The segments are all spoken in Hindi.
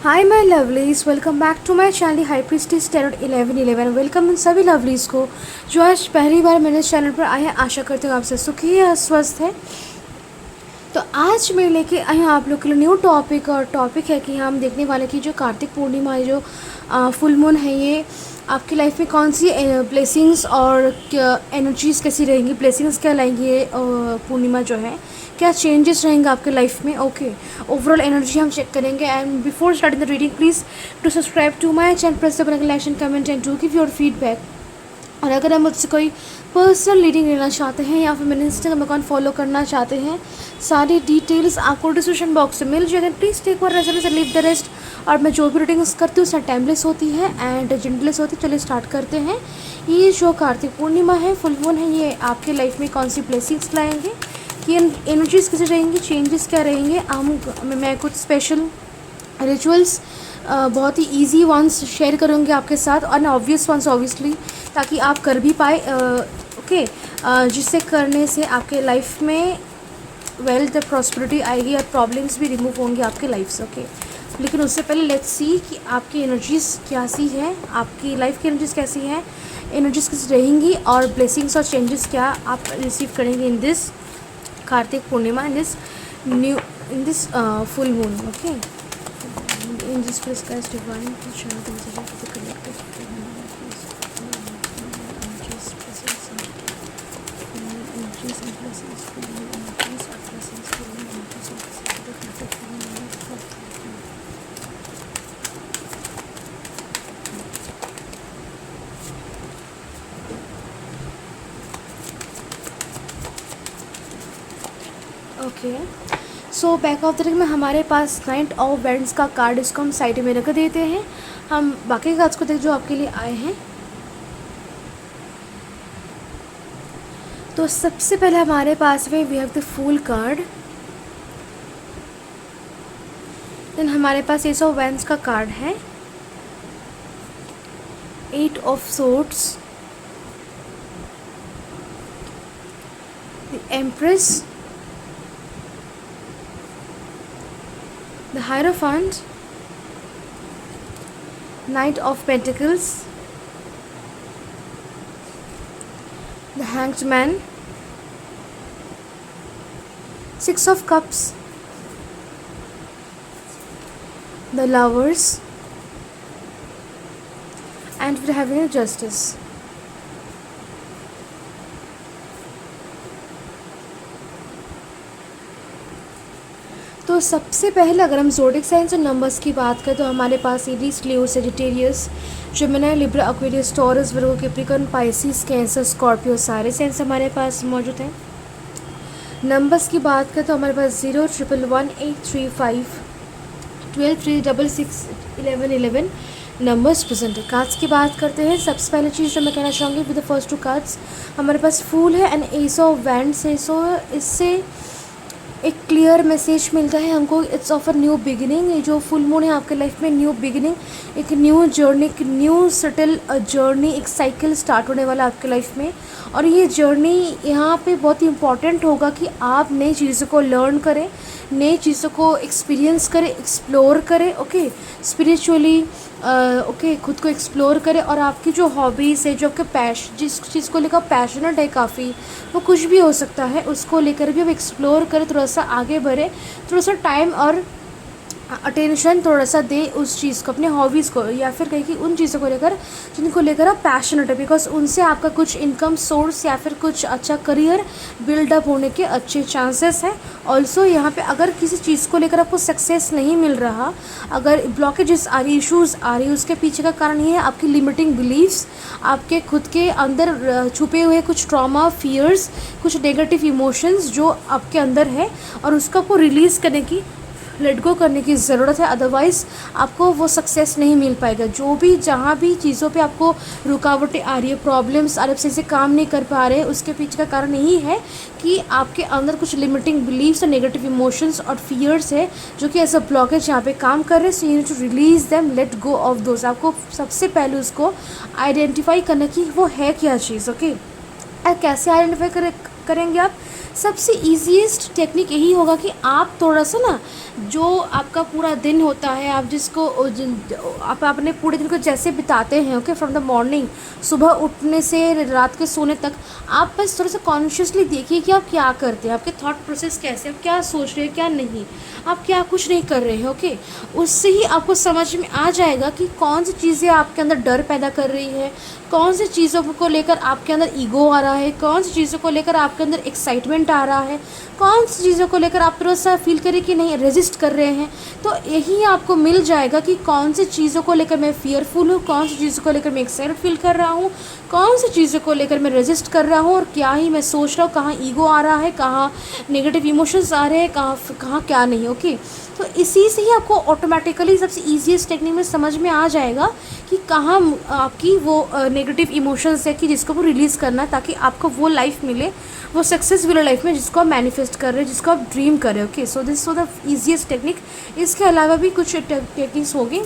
Hi my lovelies, welcome back to my channel High Priestess Tarot 1111। Welcome इन सभी लवलीज़ को जो आज पहली बार मेरे चैनल पर आए हैं। आशा करते हो आप सब सुखी है, स्वस्थ है। तो आज मैं लेके आई हूँ आप लोग के लिए न्यू टॉपिक, और टॉपिक है कि हम देखने वाले कि जो कार्तिक पूर्णिमा जो फुल मून है, ये आपकी लाइफ में कौन सी ब्लेसिंग्स और एनर्जीज़ कैसी रहेंगी, ब्लेसिंग्स क्या लाएंगी ये पूर्णिमा जो है, क्या चेंजेस रहेंगे आपके लाइफ में। ओके, ओवरऑल एनर्जी हम चेक करेंगे। And before starting the reading please to subscribe to my channel, press the bell icon, comment and do give your feedback. और अगर आप मुझसे कोई पर्सनल रीडिंग लेना चाहते हैं या फिर मेरे इंस्टाग्राम अकाउंट फॉलो करना चाहते हैं, सारी डिटेल्स आपको डिस्क्रिप्शन बॉक्स में मिल जाएगा। Please take one result leave the rest. और मैं जो भी रीडिंग्स करती हूँ उसमें टाइमलेस होती है एंड जेंटलेस होती है। चलिए स्टार्ट करते हैं। ये जो कार्तिक पूर्णिमा है, फुल मून है, ये आपके लाइफ में कौन सी ब्लेसिंग्स लाएंगे, कि एनर्जीज कैसे रहेंगी, चेंजेस क्या रहेंगे। मैं कुछ स्पेशल रिचुअल्स बहुत ही इजी वंस शेयर करूँगी आपके साथ, और ऑब्वियस वंस ऑब्वियसली, ताकि आप कर भी पाए। ओके, जिससे करने से आपके लाइफ में वेल्थ प्रॉस्पेरिटी आएगी और प्रॉब्लम्स भी रिमूव होंगे आपके लाइफ से। ओके, लेकिन उससे पहले लेट्स सी कि आपकी एनर्जीज़ कैसी है, आपकी लाइफ की एनर्जीज़ कैसी हैं, एनर्जीज़ कैसी रहेंगी, और ब्लेसिंग्स और चेंजेस क्या आप रिसीव करेंगे in this Kartik Purnima, in this full moon. Okay, in this prescribed divine channel consider to the collective energies presence energies and blessings for you, energies of blessings for you, energies of the collective okay. So back of the deck में हमारे पास नाइट ऑफ वैंड्स का कार्ड, इसको हम साइड में रख देते हैं। हम बाकी कार्ड्स को देख जो आपके लिए आए हैं। तो सबसे पहले हमारे पास में we have the fool card. देन हमारे पास एस ऑफ वैंड्स का कार्ड है, eight of swords, the empress, the Hierophant, Knight of Pentacles, the Hanged Man, Six of Cups, the Lovers, and we're having a Justice. तो सबसे पहले अगर हम ज़ोडिक साइंस और नंबर्स की बात करें तो हमारे पास Aries, Leo, Sagittarius, Gemini, Libra, Aquarius, Taurus, Virgo, Capricorn, Pisces, Cancer, Scorpio, सारे साइंस हमारे पास मौजूद हैं। नंबर्स की बात करें तो हमारे पास 0, 111, 835, 12, 366, 1111 नंबर्स प्रेजेंट है। कार्ड्स की बात करते हैं। सबसे पहले चीज़ जो मैं कहना चाहूँगी with the first to cards, हमारे पास फूल है एंड एस ऑफ वैंड्स है। सो इससे एक क्लियर मैसेज मिलता है हमको, it's of a new beginning. ये जो फुल मून है आपके लाइफ में न्यू बिगिनिंग, एक न्यू जर्नी, एक न्यू सटल जर्नी, एक साइकिल स्टार्ट होने वाला आपके लाइफ में। और ये जर्नी यहाँ पे बहुत ही इम्पॉर्टेंट होगा कि आप नई चीज़ों को लर्न करें, नई चीज़ों को एक्सपीरियंस करें, एक्सप्लोर करें। ओके, स्पिरिचुअली ओके, खुद को एक्सप्लोर करें। और आपकी जो हॉबीज़ है, जो आपके जिस चीज़ को लेकर पैशनेट है काफ़ी, वो कुछ भी हो सकता है, उसको लेकर भी आप एक्सप्लोर करें, थोड़ा सा आगे बढ़े, थोड़ा सा टाइम और अटेंशन थोड़ा सा दे उस चीज़ को, अपने हॉबीज़ को, या फिर कहीं की उन चीज़ों को लेकर जिनको लेकर आप पैशनेट है, बिकॉज उनसे आपका कुछ इनकम सोर्स या फिर कुछ अच्छा करियर बिल्डअप होने के अच्छे चांसेस हैं। ऑल्सो यहाँ पे अगर किसी चीज़ को लेकर आपको सक्सेस नहीं मिल रहा, अगर ब्लॉकेजेस आ रही, इश्यूज़ आ रही, उसके पीछे का कारण ये है आपकी लिमिटिंग बिलीव्स, आपके खुद के अंदर छुपे हुए कुछ ट्रॉमा, फियर्स, कुछ नेगेटिव इमोशंस जो आपके अंदर है, और उसको आपको रिलीज़ करने की, लेट गो करने की ज़रूरत है। अदरवाइज़ आपको वो सक्सेस नहीं मिल पाएगा। जो भी जहाँ भी चीज़ों पे आपको रुकावटें आ रही है, प्रॉब्लम्स आ रही है, सही से काम नहीं कर पा रहे हैं, उसके पीछे का कारण यही है कि आपके अंदर कुछ लिमिटिंग बिलीव्स और नेगेटिव इमोशंस और फियर्स है जो कि एज अ ब्लॉकेज यहाँ पे काम कर रहे हैं। So you need to release them, let go of those. आपको सबसे पहले उसको आइडेंटिफाई करना कि वो है क्या चीज़। ओके, कैसे आइडेंटिफाई करेंगे आप? सबसे ईजीएस्ट टेक्निक यही होगा कि आप थोड़ा सा ना, जो आपका पूरा दिन होता है, आप आप अपने पूरे दिन को जैसे बिताते हैं, ओके, फ्रॉम द मॉर्निंग, सुबह उठने से रात के सोने तक, आप बस थोड़ा सा कॉन्शियसली देखिए कि आप क्या करते हैं, आपके थॉट प्रोसेस कैसे, आप क्या सोच रहे हैं, क्या नहीं, आप क्या कुछ नहीं कर रहे हैं, ओके। उससे ही आपको समझ में आ जाएगा कि कौन सी चीज़ें आपके अंदर डर पैदा कर रही है, कौन सी चीज़ों को लेकर आपके अंदर ईगो आ रहा है, कौन सी चीज़ों को लेकर आपके अंदर एक्साइटमेंट आ रहा है, कौन सी चीज़ों को लेकर आप थोड़ा सा फील करें कि नहीं रेजिस्ट कर रहे हैं। तो यही आपको मिल जाएगा कि कौन सी चीज़ों को लेकर मैं फियरफुल हूँ, कौन सी चीज़ों को लेकर मैं एक्साइटेड फील कर रहा हूँ, कौन सी चीज़ों को लेकर मैं रेजिस्ट कर रहा हूँ, और क्या ही मैं सोच रहा हूँ, कहाँ ईगो आ रहा है, कहाँ नेगेटिव इमोशंस आ रहे हैं, कहाँ क्या नहीं, ओके। तो इसी से ही आपको ऑटोमेटिकली सबसे ईजीएस्ट टेक्निक में समझ में आ जाएगा कि कहाँ आपकी वो नेगेटिव इमोशंस है कि जिसको वो रिलीज़ करना है, ताकि आपको वो लाइफ मिले, वो सक्सेस वाला लाइफ में जिसको आप मैनिफेस्ट कर रहे हैं, जिसको आप ड्रीम कर रहे हो, okay. So the easiest technique. इसके अलावा भी कुछ टेक्निक्स होगी,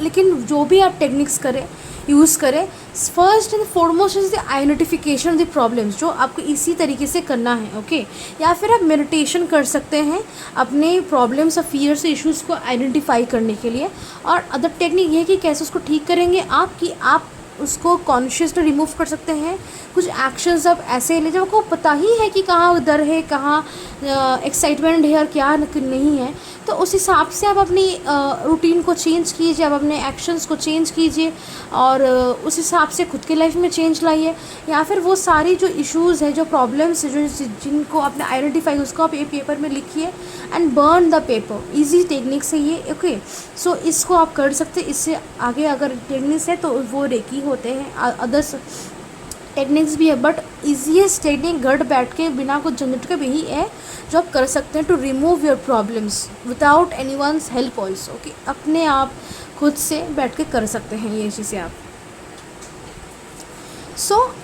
लेकिन जो भी आप टेक्निक्स करें, यूज़ करें, first and foremost is the identification of the problems, जो आपको इसी तरीके से करना है, ओके। या फिर आप मेडिटेशन कर सकते हैं अपने प्रॉब्लम्स और फियर्स इश्यूज़ को आइडेंटिफाई करने के लिए। और अदर टेक्निक ये है कि कैसे उसको ठीक करेंगे आप, कि आप उसको कॉन्शियसली रिमूव कर सकते हैं। कुछ एक्शंस आप ऐसे ले जब आपको पता ही है कि कहाँ डर है, कहाँ एक्साइटमेंट है और क्या नहीं है, तो उस हिसाब से आप अपनी रूटीन को चेंज कीजिए, आप अपने एक्शंस को चेंज कीजिए, और उस हिसाब से खुद के लाइफ में चेंज लाइए। या फिर वो सारी जो इश्यूज़ है, जो प्रॉब्लम्स है, जो जिनको आपने आइडेंटिफाई, उसको आप ये पेपर में लिखिए and burn the paper. Easy technique से ये, ओके। सो इसको आप कर सकते हैं। इससे आगे अगर टेक्निक्स है तो वो रेकी होते हैं, अदर्स टेक्निक्स भी है, बट ईजीएस्ट टेक्निक घर बैठ के बिना कुछ झंझट के भी ही है, जो आप कर सकते हैं to remove your problems without anyone's help also, कि अपने आप खुद से बैठ के कर सकते हैं ये चीज़ें आप।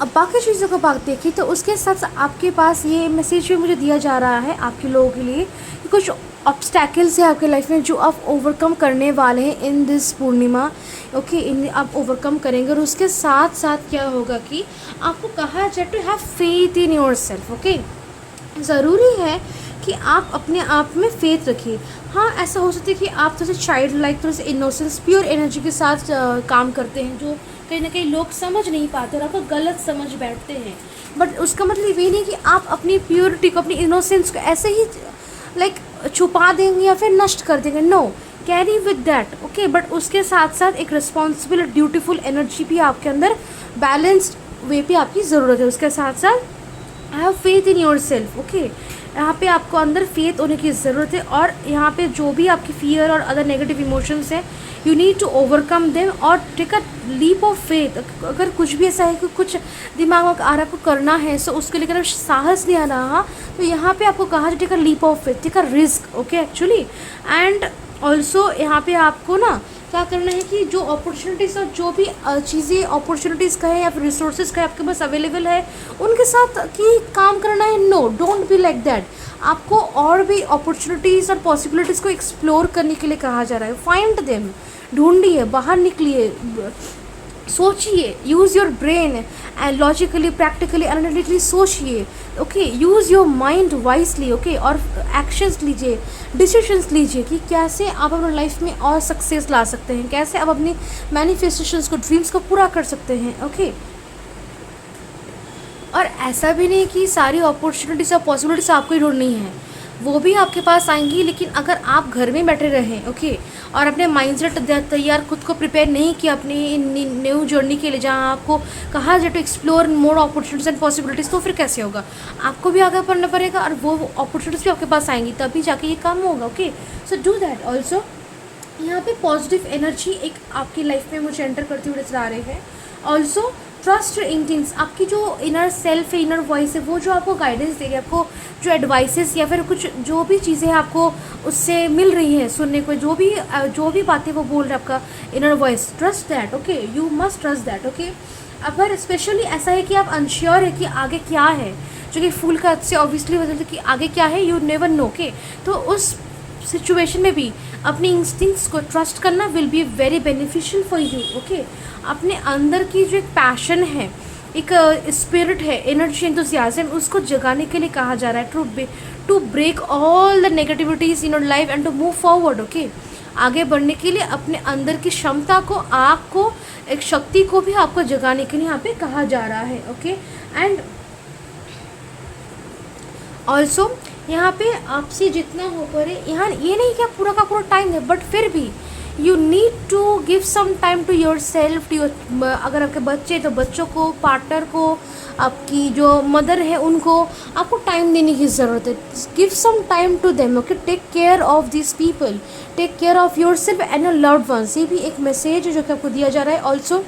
अब बाकी चीज़ों को बात देखी तो उसके साथ साथ आपके पास ये मैसेज भी मुझे दिया जा रहा है आपके लोगों के लिए कि कुछ ऑब्स्टैकल्स है आपके लाइफ में जो आप ओवरकम करने वाले हैं इन दिस पूर्णिमा, ओके। इन आप ओवरकम करेंगे, और उसके साथ साथ क्या होगा कि आपको कहा जाए to have faith in yourself, okay. ज़रूरी है कि आप अपने आप में फेथ रखिए। हाँ, ऐसा हो सकता है कि आप थोड़े चाइल्ड लाइक, थोड़े से इनोसेंस, प्योर एनर्जी के साथ काम करते हैं, जो कहीं ना कहीं लोग समझ नहीं पाते और आपको गलत समझ बैठते हैं। बट उसका मतलब ये नहीं कि आप अपनी प्योरिटी को, अपनी इनोसेंस को ऐसे ही छुपा देंगे या फिर नष्ट कर देंगे। No, carry with that, okay. But उसके साथ साथ एक रिस्पॉन्सिबल, ड्यूटीफुल एनर्जी भी आपके अंदर बैलेंस्ड वे पे आपकी ज़रूरत है। उसके साथ साथ have faith in yourself, okay. यहाँ पे आपको अंदर फेथ होने की ज़रूरत है, और यहाँ पे जो भी आपकी फियर और अदर नेगेटिव इमोशंस है, you need to overcome them और take a leap of faith. अगर कुछ भी ऐसा है कि कुछ दिमाग में आ रहा है, को करना है, सो उसके लेकर साहस नहीं आ रहा, तो यहाँ पे आपको कहा जाए take a leap of faith, take a risk, okay actually. And also यहाँ पे आपको ना क्या करना है कि जो अपॉर्चुनिटीज़ और जो भी चीज़ें अपॉर्चुनिटीज़ का है या फिर रिसोर्सेज का है आपके पास अवेलेबल है, उनके साथ की काम करना है। No, don't be like that. आपको और भी अपॉर्चुनिटीज़ और पॉसिबिलिटीज़ को एक्सप्लोर करने के लिए कहा जा रहा है। फाइंड देम, ढूंढिए, बाहर निकलिए, सोचिए, use your brain and logically, practically, analytically सोचिए, okay. Use your mind wisely, okay. और एक्शंस लीजिए, डिसीजंस लीजिए कि कैसे आप अपनी लाइफ में और सक्सेस ला सकते हैं, कैसे आप अपनी मैनिफेस्टेशंस को, ड्रीम्स को पूरा कर सकते हैं, ओके। और ऐसा भी नहीं कि सारी अपॉर्चुनिटीज़ और पॉसिबिलिटीज़ आपको ही ढूंढनी है, वो भी आपके पास आएंगी। लेकिन अगर आप घर में बैठे रहें, ओके, और अपने माइंडसेट तैयार, खुद को प्रिपेयर नहीं किया अपनी न्यू जर्नी के लिए, जहाँ आपको कहा जाए to explore more opportunities and possibilities, तो फिर कैसे होगा? आपको भी आगे बढ़ना पड़ेगा और वो अपॉर्चुनिटीज़ भी आपके पास आएंगी, तभी जाके ये काम होगा, okay. So do that also. यहाँ पे पॉजिटिव एनर्जी एक आपकी लाइफ में मुझे एंटर करते हुए नजर आ रहे हैं। ऑल्सो ट्रस्ट योर इंस्टिंक्ट्स, आपकी जो इनर सेल्फ है, इनर वॉइस है, वो जो आपको गाइडेंस दे रही है, आपको जो एडवाइसेस या फिर कुछ जो भी चीज़ें आपको उससे मिल रही हैं सुनने को, जो भी बातें वो बोल रहे हैं आपका inner voice, trust that, okay. You must trust that, okay. अगर स्पेशली ऐसा है कि आप अनश्योर है कि आगे क्या है, जो कि फूल का से ऑब्वियसली बदलते कि आगे क्या है, यू नेवर नो, ओके। तो उस सिचुएशन में भी अपनी इंस्टिंक्ट्स को ट्रस्ट करना will be very beneficial for you, okay. अपने अंदर की जो एक पैशन है, एक स्पिरिट है, एनर्जी, एंथुसियाज्म, उसको जगाने के लिए कहा जा रहा है to break all the negativities in your life and to move forward. Okay, आगे बढ़ने के लिए अपने अंदर की क्षमता को, आग को, एक शक्ति को भी आपको जगाने के लिए यहाँ पे कहा जा रहा है। ओके, एंड ऑल्सो यहाँ पे आपसे जितना हो पाए, यहाँ ये नहीं कि आप पूरा का पूरा टाइम है, बट फिर भी you need to give some time to yourself, to अगर आपके बच्चे हैं तो बच्चों को, पार्टनर को, आपकी जो मदर है उनको आपको टाइम देने की ज़रूरत है। Give some time to them. Okay, take care of this people, take care of yourself and your loved ones. ये भी एक मैसेज है जो कि आपको दिया जा रहा है। ऑल्सो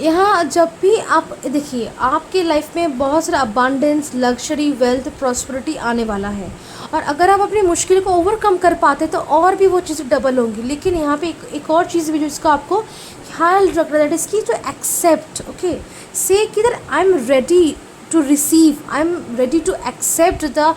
यहाँ जब भी आप देखिए, आपके लाइफ में बहुत सारा अबांडेंस, लग्जरी, वेल्थ, प्रॉस्पेरिटी आने वाला है, और अगर आप अपनी मुश्किल को ओवरकम कर पाते तो और भी वो चीज़ें डबल होंगी। लेकिन यहाँ पे एक और चीज़ भी जिसका आपको ख्याल रखना, दैट इज़ की टू एक्सेप्ट। ओके, से किधर आई am ready to receive, I am ready to accept the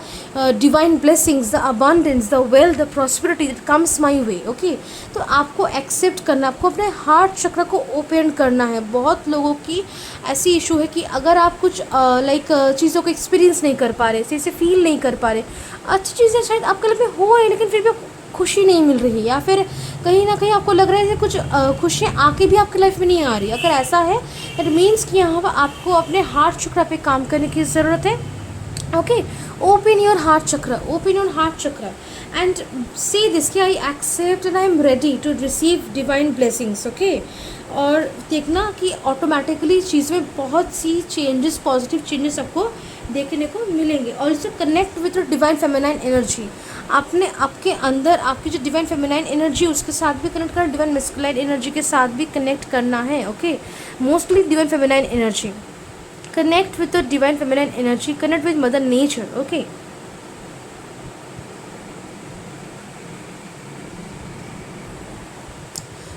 divine blessings, the abundance, the wealth, the prosperity that comes my way. Okay, तो आपको एक्सेप्ट करना, आपको अपने हार्ट चक्र को ओपन करना है। बहुत लोगों की ऐसी इशू है कि अगर आप कुछ चीज़ों को एक्सपीरियंस नहीं कर पा रहे, इसे फील नहीं कर पा रहे, अच्छी चीज़ें शायद आपके लाइफ में हो रही लेकिन फिर भी खुशी नहीं मिल रही, या फिर कहीं ना कहीं आपको लग रहा है कि कुछ खुशियाँ आके भी आपकी लाइफ में नहीं आ रही। अगर ऐसा है दैट मीन्स कि यहाँ पर आपको अपने हार्ट चक्र पे काम करने की ज़रूरत है। Okay, open your heart chakra, open your heart chakra and say this कि I accept and I am ready to receive divine blessings. Okay, और देखना कि ऑटोमेटिकली चीज़ में बहुत सी चेंजेस, पॉजिटिव चेंजेस आपको देखने को मिलेंगे। Also connect with divine feminine energy, आपके अंदर आपकी जो डिवाइन फेमिनाइन एनर्जी उसके साथ भी कनेक्ट करना, डिवाइन मैस्कुलाइन एनर्जी के साथ भी कनेक्ट करना है। Okay, mostly divine feminine energy, connect with the divine feminine energy, connect with mother nature. Okay,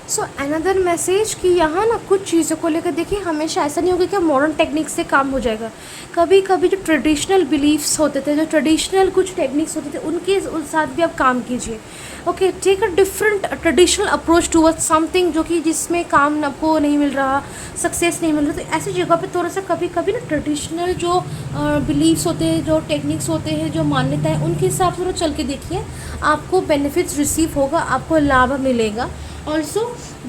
so another message कि यहाँ ना कुछ चीज़ों को लेकर देखिए, हमेशा ऐसा नहीं होगा कि मॉडर्न टेक्निक से काम हो जाएगा। कभी कभी जो ट्रेडिशनल बिलीफ्स होते थे, जो ट्रेडिशनल कुछ टेक्निक्स होते थे, उनके साथ भी आप काम कीजिए। Okay, take a different traditional approach towards something जो कि जिसमें काम आपको नहीं मिल रहा, सक्सेस नहीं मिल रहा, तो ऐसी जगह पे थोड़ा सा कभी कभी ना ट्रेडिशनल जो बिलीव्स होते हैं, जो टेक्निक्स होते हैं, जो मान्यताएं, उनके हिसाब से थोड़ा चल के देखिए, आपको बेनिफिट्स रिसीव होगा, आपको लाभ मिलेगा। ऑल्सो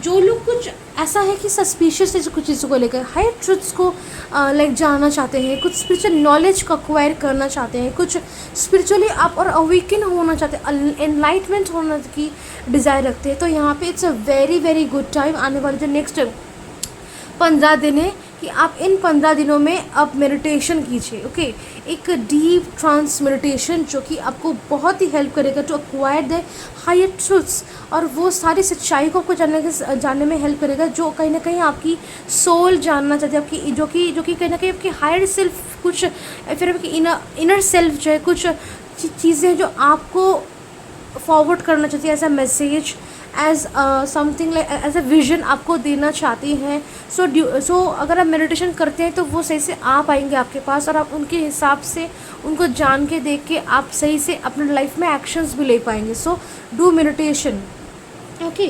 जो लोग कुछ ऐसा है कि सस्पिशियस है कुछ चीज़ों को लेकर, हायर ट्रुथ्स को जानना चाहते हैं, कुछ स्पिरिचुअल नॉलेज को अक्वायर करना चाहते हैं, कुछ स्पिरिचुअली आप और अवेकन होना चाहते हैं, एनलाइटमेंट होने की डिज़ायर रखते हैं, तो यहाँ पे it's a very very good time. आने वाले जो नेक्स्ट 15 दिन है कि आप इन 15 दिनों में आप मेडिटेशन कीजिए। ओके, एक डीप ट्रांस मेडिटेशन जो कि आपको बहुत ही हेल्प करेगा to acquire the higher truths, और वो सारी सच्चाई को आपको जानने में हेल्प करेगा जो कहीं ना कहीं आपकी सोल जानना चाहती है, आपकी जो कि कहीं ना कहीं आपकी हायर सेल्फ, कुछ फिर आपकी इनर सेल्फ जो है, कुछ चीज़ें जो आपको फॉरवर्ड करना चाहती है as a message, as something like as a vision आपको देना चाहती हैं। सो अगर आप मेडिटेशन करते हैं तो वो सही से आ पाएंगे आपके पास, और आप उनके हिसाब से, उनको जान के, देख के आप सही से अपने लाइफ में एक्शंस भी ले पाएंगे। So do meditation. Okay,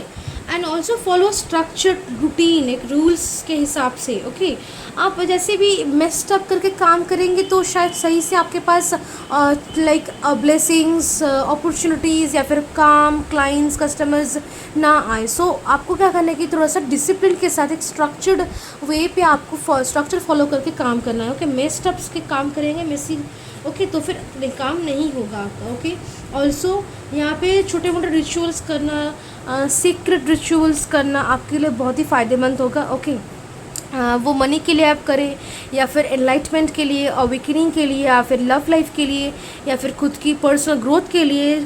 and also follow structured routine, एक रूल्स के हिसाब से। ओके, आप जैसे भी मेस्ड अप करके काम करेंगे तो शायद सही से आपके पास लाइक ब्लेसिंग्स, अपॉर्चुनिटीज़ या फिर काम, क्लाइंट्स, कस्टमर्स ना आए। सो आपको क्या करना है कि थोड़ा सा डिसिप्लिन के साथ एक स्ट्रक्चर्ड वे पे आपको स्ट्रक्चर फॉलो करके काम करना है। ओके, मेस्ड अप्स के काम करेंगे मेसी, ओके, तो फिर काम नहीं होगा आपका। ओके, ऑल्सो यहाँ पे छोटे मोटे रिचुअल्स करना, सीक्रेट रिचुअल्स करना आपके लिए बहुत ही फ़ायदेमंद होगा। ओके, वो मनी के लिए आप करें, या फिर एनलाइटमेंट के लिए, अवेकनिंग के लिए, या फिर लव लाइफ के लिए, या फिर खुद की पर्सनल ग्रोथ के लिए।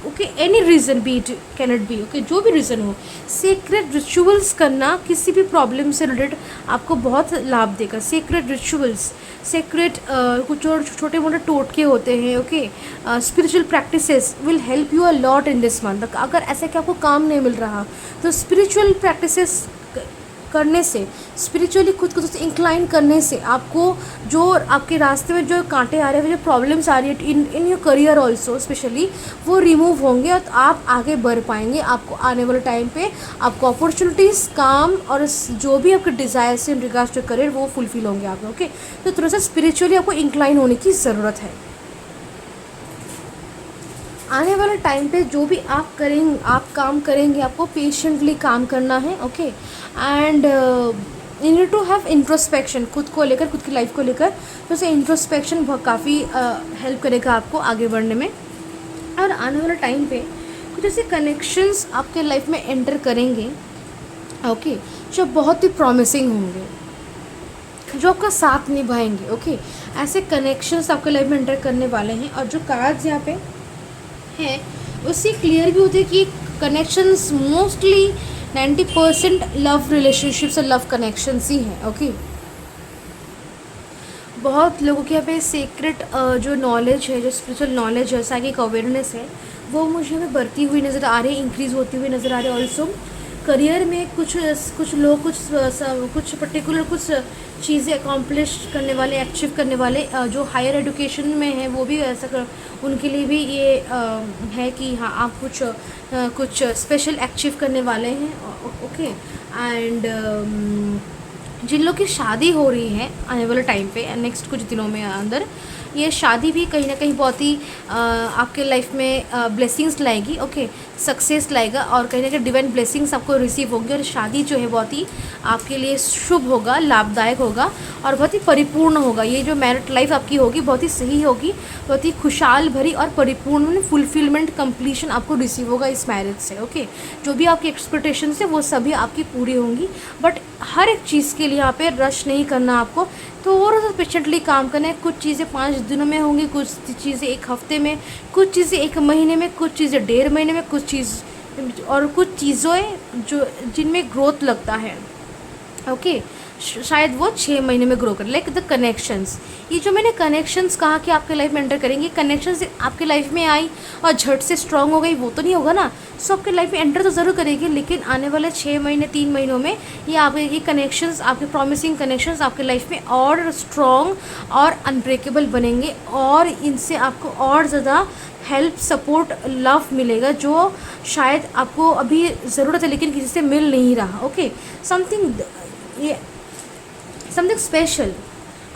Okay, any reason B it can it be, okay, जो भी रीज़न हो, सीक्रेट रिचुअल्स करना किसी भी प्रॉब्लम से रिलेटेड आपको बहुत लाभ देगा। सीक्रेट रिचुअल्स, सीक्रेट कुछ और छोटे मोटे टोटके होते हैं। Okay, spiritual practices will help you a lot in this month. अगर ऐसे कि आपको काम नहीं मिल रहा तो स्पिरिचुअल प्रैक्टिसेस करने से, स्पिरिचुअली खुद को इंक्लाइन करने से आपको जो आपके रास्ते में जो कांटे आ रहे हैं, जो प्रॉब्लम्स आ रही है in your career also specially, वो रिमूव होंगे और आप आगे बढ़ पाएंगे। आपको आने वाले टाइम पे आपको अपॉर्चुनिटीज़, काम और जो भी आपके desires in regards to career वो फुलफिल होंगे आप। ओके, तो थोड़ा सा स्पिरिचुअली आपको इंक्लाइन होने की ज़रूरत है। आने वाले टाइम पे जो भी आप करेंगे, आप काम करेंगे, आपको पेशेंटली काम करना है। Okay, and you need to have introspection, खुद को लेकर, खुद की लाइफ को लेकर। तो उसे इंट्रोस्पेक्शन बहुत काफ़ी हेल्प करेगा आपको आगे बढ़ने में। और आने वाले टाइम पे कुछ ऐसे कनेक्शंस आपके लाइफ में एंटर करेंगे, ओके, जो बहुत ही प्रॉमिसिंग होंगे, जो आपका साथ निभाएंगे। ओके, ऐसे कनेक्शंस आपके लाइफ में एंटर करने वाले हैं। और जो कार्ड्स यहाँ पे हैं उससे क्लियर भी होते हैं कि कनेक्शंस मोस्टली 90% लव रिलेशनशिप्स और लव कनेक्शंस ही हैं। ओके, बहुत लोगों के यहाँ पे सीक्रेट जो नॉलेज है, जो स्पिरिचुअल नॉलेज है, साइकिक अवेयरनेस है, वो मुझे हमें बढ़ती हुई नज़र आ रही है, इंक्रीज़ होती हुई नज़र आ रही है। ऑल्सो करियर में कुछ लोग कुछ पर्टिकुलर कुछ चीज़ें अकॉम्प्लिश करने वाले, अचीव करने वाले, जो हायर एजुकेशन में हैं वो भी ऐसा उनके लिए भी ये है कि हाँ आप कुछ स्पेशल अचीव करने वाले हैं। ओके, एंड जिन लोग की शादी हो रही है आने वाले टाइम पे, नेक्स्ट कुछ दिनों में अंदर, ये शादी भी कहीं ना कहीं बहुत ही आपके लाइफ में ब्लेसिंग्स लाएगी। ओके, सक्सेस लाएगा और कहीं ना कहीं डिवाइन ब्लेसिंग्स आपको रिसीव होंगे। और शादी जो है बहुत ही आपके लिए शुभ होगा, लाभदायक होगा और बहुत ही परिपूर्ण होगा। ये जो मैरिड लाइफ आपकी होगी बहुत ही सही होगी, बहुत ही खुशहाल भरी और परिपूर्ण, फुलफिलमेंट, कंप्लीशन आपको रिसीव होगा इस मैरिज से। ओके, जो भी आपकी एक्सपेक्टेशंस है वो सभी आपकी पूरी होंगी। बट हर एक चीज़ के लिए यहाँ पे रश नहीं करना, आपको थोड़ा सा पेशेंटली काम करना है। कुछ चीज़ें 5 दिनों में होंगी, कुछ चीज़ें 1 हफ्ते में, कुछ चीज़ें 1 महीने में, कुछ चीज़ें 1.5 महीने में, कुछ चीज़ और कुछ चीज़ें जो जिनमें ग्रोथ लगता है। ओके, शायद वो 6 महीने में ग्रो कर, लाइक द कनेक्शंस। ये जो मैंने कनेक्शंस कहा कि आपके लाइफ में एंटर करेंगे, कनेक्शंस आपके लाइफ में आई और झट से स्ट्रांग हो गई, वो तो नहीं होगा ना। सो आपके लाइफ में एंटर तो ज़रूर करेगी, लेकिन आने वाले 6 महीने, 3 महीनों में ये कनेक्शंस, आपके प्रॉमिसिंग कनेक्शंस आपके लाइफ में और स्ट्रॉन्ग और अनब्रेकेबल बनेंगे और इनसे आपको और ज़्यादा हेल्प, सपोर्ट, लव मिलेगा जो शायद आपको अभी ज़रूरत है लेकिन किसी से मिल नहीं रहा। ओके, समथिंग स्पेशल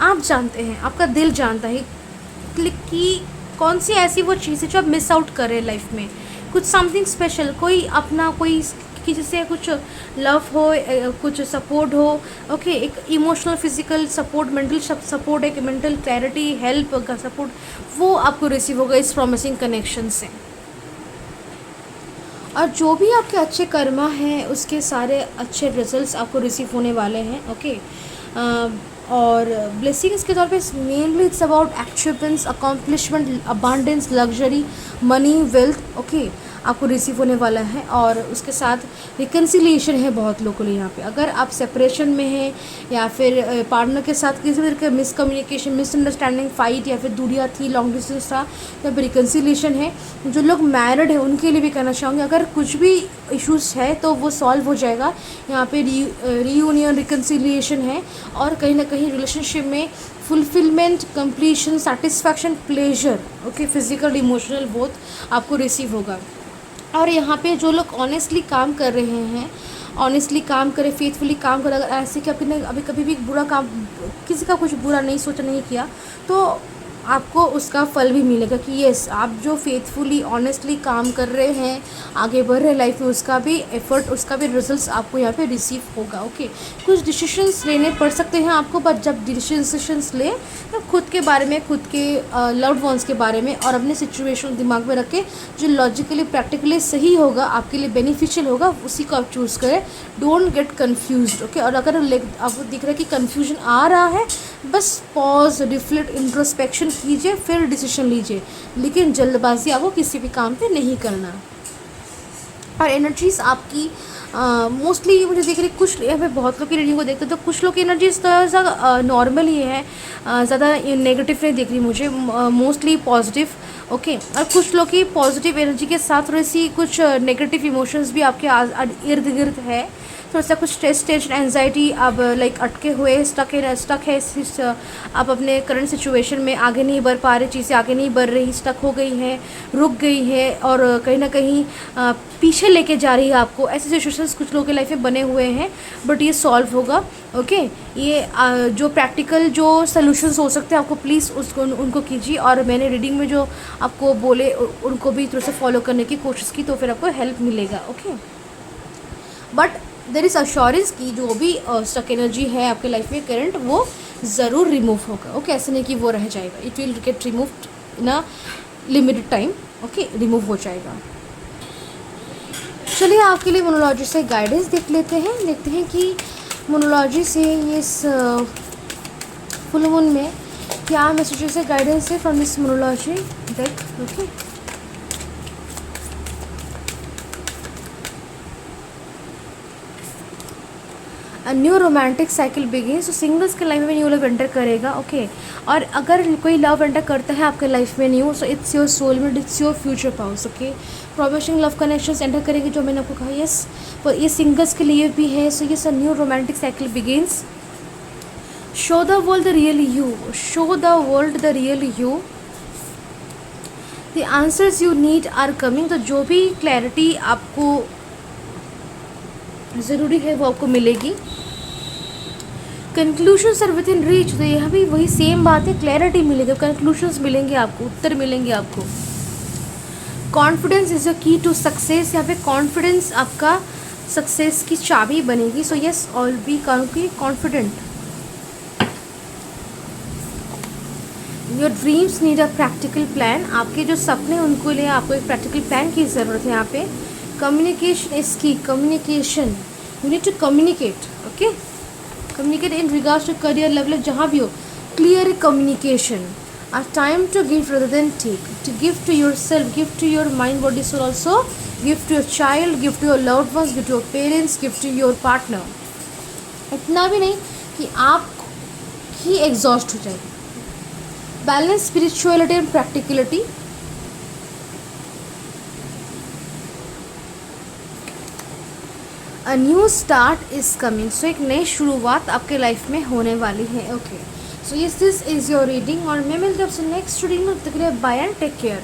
आप जानते हैं, आपका दिल जानता है कि कौन सी ऐसी वो चीज़ है जो आप मिस आउट कर रहे हैं लाइफ में। कुछ समथिंग स्पेशल, कोई अपना, कोई किसी से कुछ लव हो, कुछ सपोर्ट हो। ओके, एक emotional, physical support, mental support, एक मेंटल क्लैरिटी, हेल्प का सपोर्ट, वो आपको रिसीव होगा इस प्रॉमिसिंग कनेक्शन से। और जो भी आपके अच्छे कर्मा हैं उसके सारे अच्छे रिजल्ट्स आपको रिसीव होने वाले हैं। ओके, और ब्लेसिंग्स के तौर पे mainly it's about achievements, accomplishment, abundance, luxury, money, wealth. Okay, आपको रिसीव होने वाला है। और उसके साथ रिकन्सिलिएशन है बहुत लोगों के लिए यहाँ पे। अगर आप सेपरेशन में हैं या फिर पार्टनर के साथ किसी तरह का मिसकम्युनिकेशन, मिसअंडरस्टैंडिंग, फाइट या फिर दूरियाँ थी, लॉन्ग डिस्टेंस था, या फिर रिकन्सिलिएशन है। जो लोग मैरिड हैं उनके लिए भी कहना चाहूँगी, अगर कुछ भी इश्यूज़ है तो वो सॉल्व हो जाएगा। यहाँ पे रीयूनियन, रिकन्सिलिएशन है और कहीं ना कहीं रिलेशनशिप में fulfilment, completion, satisfaction, pleasure, okay, physical, emotional both आपको रिसीव होगा। और यहाँ पे जो लोग ऑनेस्टली काम कर रहे हैं, ऑनेस्टली काम करें, फेथफुली काम करें, अगर ऐसे कि आपने अभी कभी भी बुरा काम, किसी का कुछ बुरा नहीं सोचा, नहीं किया, तो आपको उसका फल भी मिलेगा कि येस, आप जो फेथफुली, ऑनेस्टली काम कर रहे हैं, आगे बढ़ रहे हैं लाइफ में, उसका भी एफर्ट, उसका भी रिजल्ट्स आपको यहाँ पे रिसीव होगा। ओके, कुछ डिसीजंस लेने पड़ सकते हैं आपको, बट जब डिसीजंस लें तो खुद के बारे में, खुद के लव्ड वंस के बारे में और अपने सिचुएशन दिमाग में रख के जो लॉजिकली, प्रैक्टिकली सही होगा, आपके लिए बेनिफिशियल होगा, उसी को आप चूज़ करें। Don't get confused. ओके, और अगर आपको दिख रहा है कि कन्फ्यूजन आ रहा है, बस पॉज, रिफ्लेक्ट, इंट्रोस्पेक्शन कीजिए, फिर डिसीजन लीजिए, लेकिन जल्दबाजी आपको किसी भी काम पे नहीं करना। और एनर्जीज आपकी मोस्टली मुझे देख रही, कुछ यहाँ पे बहुत लोग की रीडिंग को देखते तो कुछ लोग की एनर्जीज तो नॉर्मल ही है, ज़्यादा नेगेटिव नहीं दिख रही मुझे, मोस्टली पॉजिटिव। ओके, और कुछ लोग की पॉजिटिव एनर्जी के साथ थोड़ी सी कुछ नेगेटिव इमोशंस भी आपके इर्द गिर्द है। थोड़ा सा कुछ स्ट्रेस, टेंशन, एंजाइटी, अब लाइक अटके हुए, स्टक है आप अपने करंट सिचुएशन में आगे नहीं बढ़ पा रहे, चीज़ें आगे नहीं बढ़ रही, स्टक हो गई है, रुक गई है और कहीं ना कहीं पीछे लेके जा रही है आपको। ऐसे सिचुएशंस कुछ लोगों के लाइफ में बने हुए हैं, बट ये सॉल्व होगा। ओके, ये जो प्रैक्टिकल जो सॉल्यूशंस हो सकते हैं आपको प्लीज़ उसको उनको कीजिए, और मैंने रीडिंग में जो आपको बोले उनको भी थोड़ा सा फॉलो करने की कोशिश की, तो फिर आपको हेल्प मिलेगा। Okay, but there is assurance कि जो भी स्टक एनर्जी है आपके लाइफ में करंट, वो ज़रूर रिमूव होगा। ओके, ऐसे नहीं कि वो रह जाएगा, it will get removed in a limited time. Okay, remove हो जाएगा। चलिए आपके लिए मोनोलॉजी से गाइडेंस देख लेते हैं, देखते हैं कि मोनोलॉजी से ये इस फुल मून में क्या मैसेजेस है, गाइडेंस है from this monology deck. Okay, new romantic cycle begins. तो सिंगल्स के लाइफ में न्यू लव एंटर करेगा। ओके, और अगर कोई लव एंटर करता है आपके लाइफ में new, so it's your soulmate, it's your future pause. Okay, promising love connections enter करेंगे, जो मैंने आपको कहा। यस, पर ये सिंगल्स के लिए भी है। सो ये new romantic cycle begins. Show the world the real you, show the world the real you, the answers you need are coming. तो जो भी क्लैरिटी आपको ज़रूरी है वो आपको मिलेगी। कंक्लूशंस आर विद इन रीच। तो यह भी वही सेम बात है, क्लैरिटी मिलेगी, कंक्लूशंस मिलेंगे आपको, उत्तर मिलेंगे आपको। कॉन्फिडेंस इज़ अ की टू सक्सेस। यहाँ पे कॉन्फिडेंस आपका सक्सेस की चाबी बनेगी। So yes, all be confident. Your dreams need a practical plan. आपके जो सपने उनको लिए आपको एक प्रैक्टिकल प्लान की ज़रूरत है। यहाँ पे communication is key, communication, you need to communicate. Okay, communicate in regards to career level, जहाँ भी हो, clear communication. A time to give rather than take, to give to yourself, give to your mind, body, soul also, give to your child, give to your loved ones, give to your parents, give to your partner। इतना भी नहीं कि आप ही एग्जॉस्ट हो जाए। Balance spirituality and practicality. A new start is coming. So एक नई शुरुआत आपके लाइफ में होने वाली है। Okay, so yes, this is your reading, और मैं मिलती हूँ आपसे नेक्स्ट रीडिंग में। तब तक के लिए बाय एंड टेक केयर।